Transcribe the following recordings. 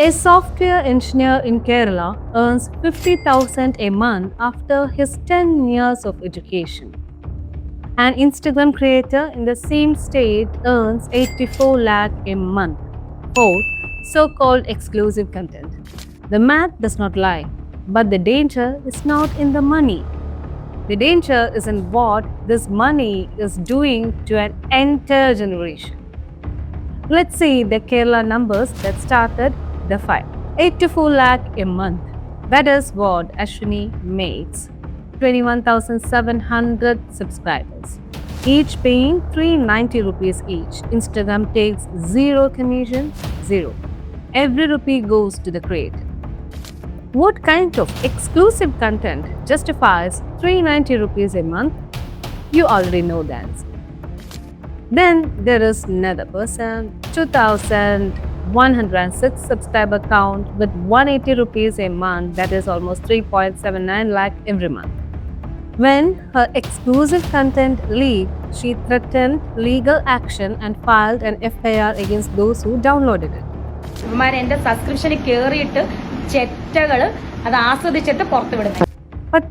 A software engineer in Kerala earns 50,000 a month after his 10 years of education. An Instagram creator in the same state earns 84 lakh a month for so-called exclusive content. The math does not lie, but the danger is not in the money. The danger is in what this money is doing to an entire generation. Let's see the Kerala numbers that started the fight. 84 lakh a month. That is what Ashwini makes. 21,700 subscribers. Each paying 390 rupees each. Instagram takes zero commission, zero. Every rupee goes to the creator. What kind of exclusive content justifies 390 rupees a month? You already know the answer. Then there is another person, 2,106 subscriber count with 180 rupees a month, that is almost 3.79 lakh every month. When her exclusive content leaked, she threatened legal action and filed an FIR against those who downloaded it. എൻ്റെ സബ്സ്ക്രിപ്ഷനിൽ കയറിയിട്ട് ചെറ്റകൾ അത് ആസ്വദിച്ചിട്ട് പുറത്തു വിടുന്നത്. But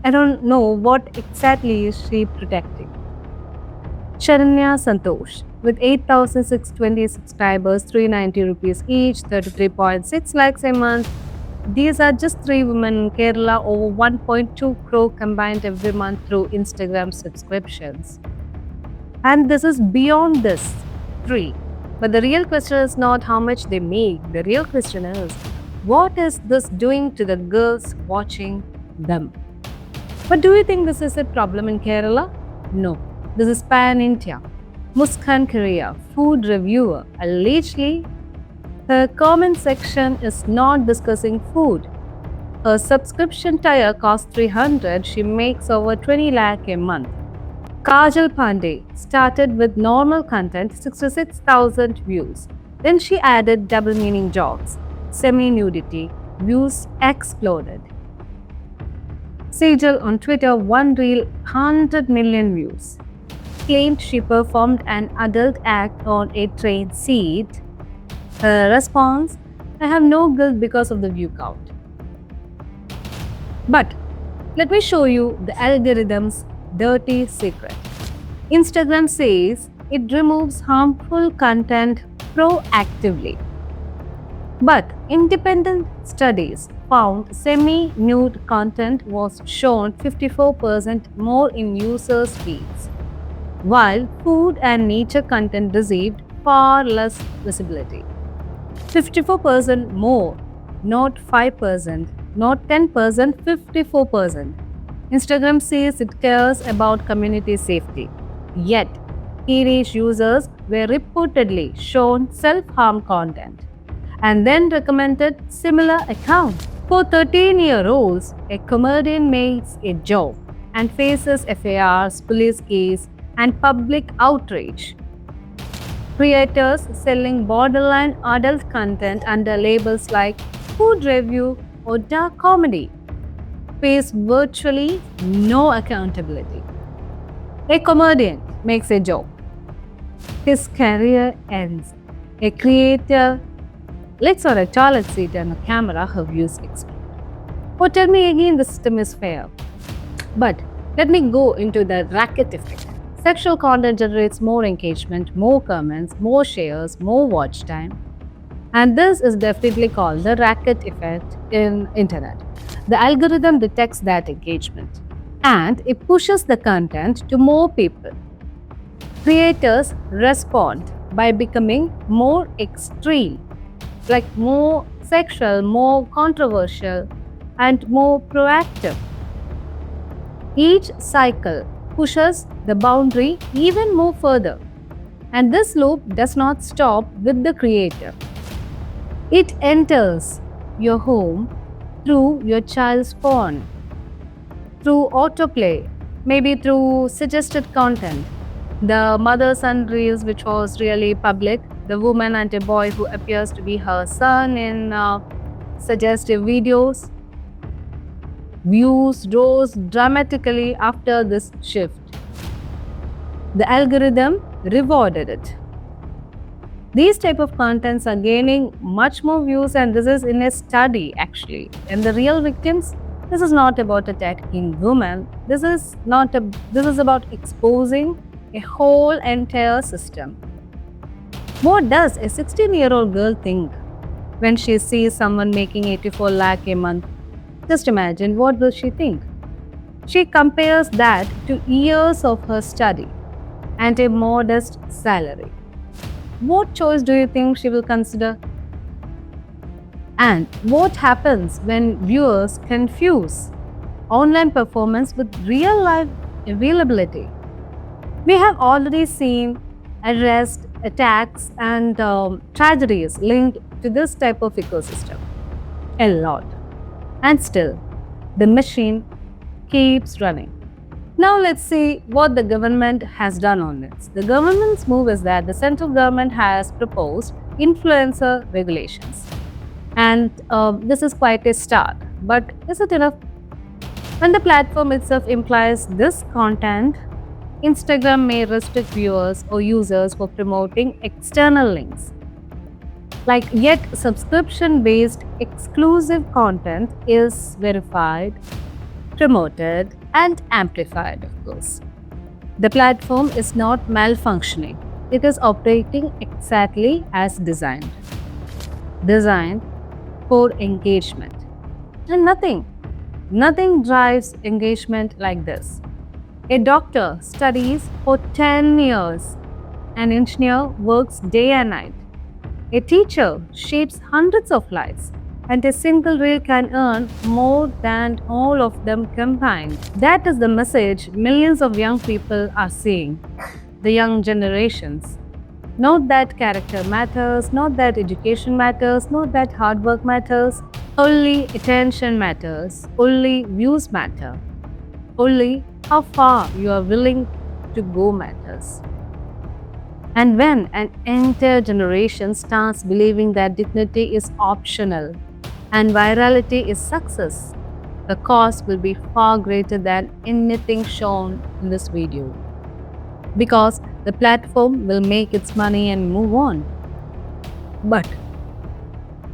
I don't know what exactly is she protecting. Sharanya Santosh, with 8,620 subscribers, 390 rupees each, 33.6 lakhs a month. These are just three women in Kerala, over 1.2 crore combined every month through Instagram subscriptions. And this is beyond this three. But the real question is not how much they make. The real question is, what is this doing to the girls watching them? But do you think this is a problem in Kerala? No. This is pan-India. Muskan Korea, food reviewer, allegedly her comment section is not discussing food. Her subscription tier costs 300, she makes over 20 lakh a month. Kajal Pandey started with normal content, 66,000 views. Then she added double meaning jokes, semi-nudity, views exploded. Sejal on Twitter, one reel, 100 million views. Claimed she performed an adult act on a train seat. Her response, I have no guilt because of the view count. But let me show you the algorithm's dirty secret. Instagram says it removes harmful content proactively. But independent studies found semi-nude content was shown 54% more in users' feeds, while food and nature content received far less visibility. 54% more, not 5%, not 10%, 54%. Instagram says it cares about community safety. Yet, teenage users were reportedly shown self-harm content and then recommended similar accounts. For 13-year-olds, a comedian makes a joke and faces FIRs, police case, and public outrage. Creators selling borderline adult content under labels like food review or dark comedy face virtually no accountability. A comedian makes a joke. His career ends. A creator licks on a toilet seat and a camera, her views explode. Oh, tell me again the system is fair. But let me go into the racket effect. Sexual content generates more engagement, more comments, more shares, more watch time. And this is definitely called the racket effect in internet. The algorithm detects that engagement and it pushes the content to more people. Creators respond by becoming more extreme, like more sexual, more controversial, and more proactive. Each cycle pushes the boundary even more further. And this loop does not stop with the creator. It enters your home through your child's phone, through autoplay, maybe through suggested content. The mother-son reels, which was really public, the woman and a boy who appears to be her son in suggestive videos. Views rose dramatically after this shift. The algorithm rewarded it. These type of contents are gaining much more views, and this is in a study actually. And the real victims, this is not about attacking women. This is about exposing a whole entire system. What does a 16-year-old girl think when she sees someone making 84 lakh a month? Just imagine, what will she think? She compares that to years of her study and a modest salary. What choice do you think she will consider? And what happens when viewers confuse online performance with real life availability? We have already seen arrests, attacks, and tragedies linked to this type of ecosystem. A lot. And still, the machine keeps running. Now let's see what the government has done on this. The government's move is that the central government has proposed influencer regulations. And this is quite a start. But is it enough? When the platform itself implies this content, Instagram may restrict viewers or users for promoting external links. Yet subscription-based exclusive content is verified, promoted, and amplified, of course. The platform is not malfunctioning. It is operating exactly as designed. Designed for engagement. And nothing drives engagement like this. A doctor studies for 10 years. An engineer works day and night. A teacher shapes hundreds of lives, and a single reel can earn more than all of them combined. That is the message millions of young people are seeing, the young generations. Not that character matters, not that education matters, not that hard work matters. Only attention matters, only views matter, only how far you are willing to go matters. And when an entire generation starts believing that dignity is optional and virality is success, the cost will be far greater than anything shown in this video. Because the platform will make its money and move on. But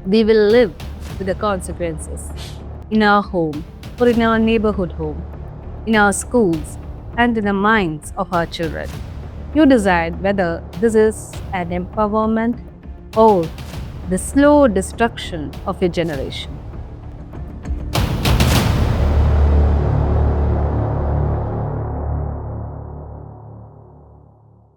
we will live with the consequences in our home or in our neighborhood home, in our schools, and in the minds of our children. You decide whether this is an empowerment or the slow destruction of a generation.